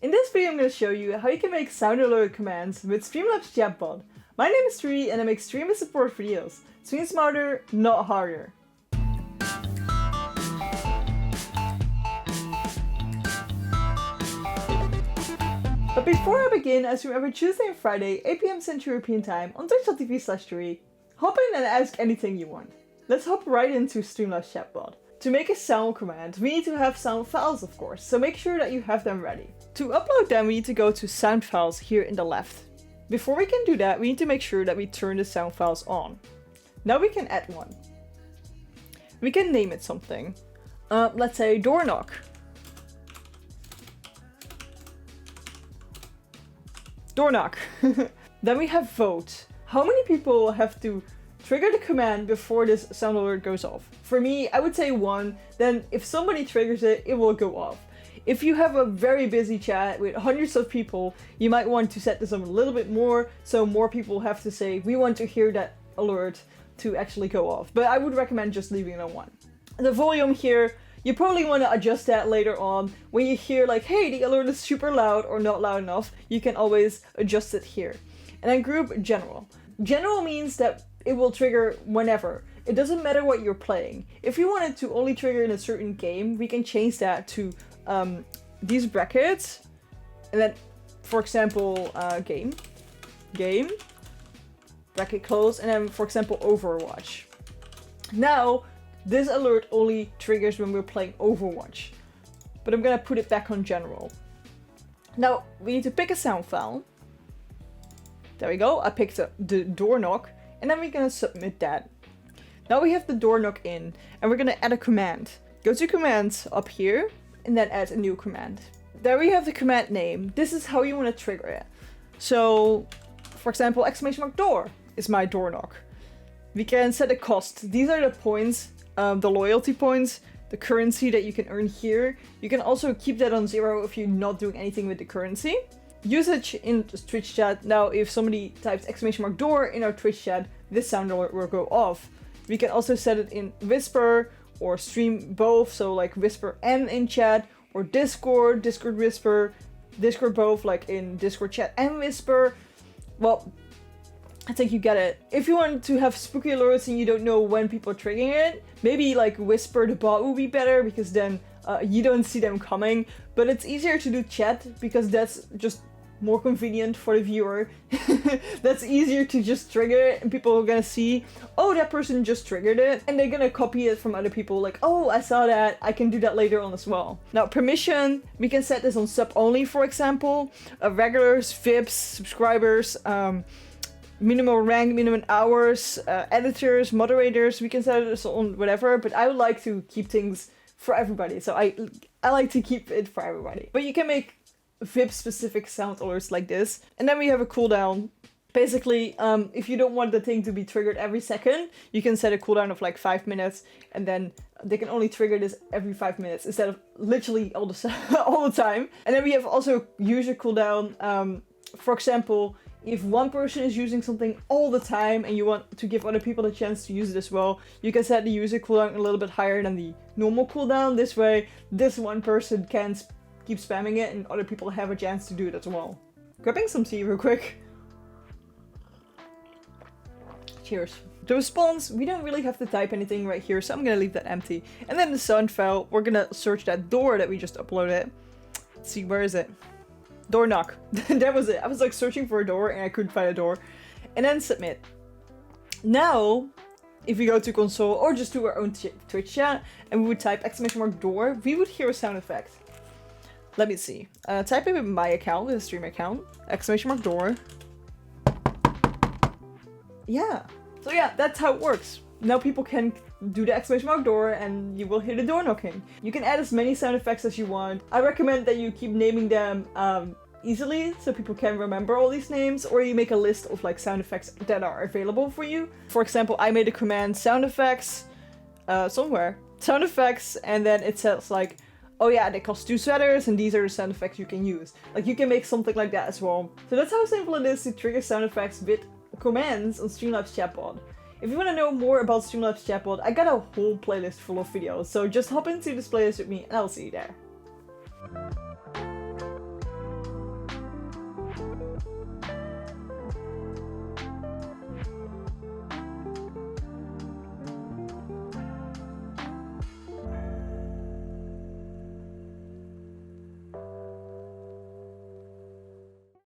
In this video I'm going to show you how you can make sound alert commands with Streamlabs Chatbot. My name is Trui and I make stream and support videos. Stream smarter, not harder. But before I begin, I stream every Tuesday and Friday, 8 PM Central European Time on twitch.tv/Trui. Hop in and ask anything you want. Let's hop right into Streamlabs Chatbot. To make a sound command, we need to have sound files, of course, so make sure that you have them ready. To upload them, we need to go to sound files here in the left. Before we can do that, we need to make sure that we turn the sound files on. Now we can add one. We can name it something. Let's say door knock. Door knock. Then we have vote. How many people have to trigger the command before this sound alert goes off? For me, I would say 1. Then if somebody triggers it, it will go off. If you have a very busy chat with hundreds of people, you might want to set this up a little bit more, so more people have to say, we want to hear that alert to actually go off. But I would recommend just leaving it on 1. The volume here, you probably want to adjust that later on. When you hear like, hey, the alert is super loud or not loud enough, you can always adjust it here. And then group general. General means that it will trigger whenever. It doesn't matter what you're playing. If you wanted to only trigger in a certain game, we can change that to these brackets. And then, for example, game, bracket close, and then, for example, Overwatch. Now, this alert only triggers when we're playing Overwatch. But I'm gonna put it back on general. Now, we need to pick a sound file. There we go, I picked up the door knock, and then we're gonna submit that. Now we have the door knock in, and we're gonna add a command. Go to commands up here, and then add a new command. There we have the command name. This is how you wanna trigger it. So, for example, !door is my door knock. We can set a cost. These are the points, the loyalty points, the currency that you can earn here. You can also keep that on 0 if you're not doing anything with the currency. Usage in Twitch chat. Now, if somebody types !door in our Twitch chat, this sound alert will go off. We can also set it in Whisper or stream both, so like Whisper and in chat, or Discord Whisper, Discord both, like in Discord chat and Whisper. Well, I think you get it. If you want to have spooky alerts and you don't know when people are triggering it, maybe like Whisper the bot would be better, because then you don't see them coming. But it's easier to do chat because that's just more convenient for the viewer. That's easier to just trigger it, and people are gonna see, oh, that person just triggered it, and they're gonna copy it from other people, like, oh, I saw that, I can do that later on as well. Now, permission, we can set this on sub only, for example, regulars, VIPs, subscribers, minimum rank, minimum hours, editors, moderators. We can set this on whatever, but I would like to keep things for everybody, so I like to keep it for everybody. But you can make VIP specific sound alerts like this. And then we have a cooldown. Basically, if you don't want the thing to be triggered every second, you can set a cooldown of like 5 minutes, and then they can only trigger this every 5 minutes instead of literally all the time. And then we have also user cooldown. For example, if one person is using something all the time and you want to give other people a chance to use it as well, you can set the user cooldown a little bit higher than the normal cooldown. This way, this one person can keep spamming it and other people have a chance to do it as well. Grabbing some tea real quick. Cheers. The response, we don't really have to type anything right here, so I'm gonna leave that empty. And then the sound file, we're gonna search that door that we just uploaded. Let's see, where is it? Door knock. That was it. I was like searching for a door and I couldn't find a door. And then submit. Now, if we go to console or just to our own Twitch chat and we would type !door, we would hear a sound effect. Let me see. Type it with my account, with a stream account. !door. Yeah. So yeah, that's how it works. Now people can do the !door and you will hear the door knocking. You can add as many sound effects as you want. I recommend that you keep naming them easily so people can remember all these names, or you make a list of like sound effects that are available for you. For example, I made a command sound effects somewhere. Sound effects, and then it says like, oh yeah, they cost 2 sweaters and these are the sound effects you can use. Like, you can make something like that as well. So that's how simple it is to trigger sound effects with commands on Streamlabs Chatbot. If you want to know more about Streamlabs Chatbot, I got a whole playlist full of videos, so just hop into this playlist with me and I'll see you there.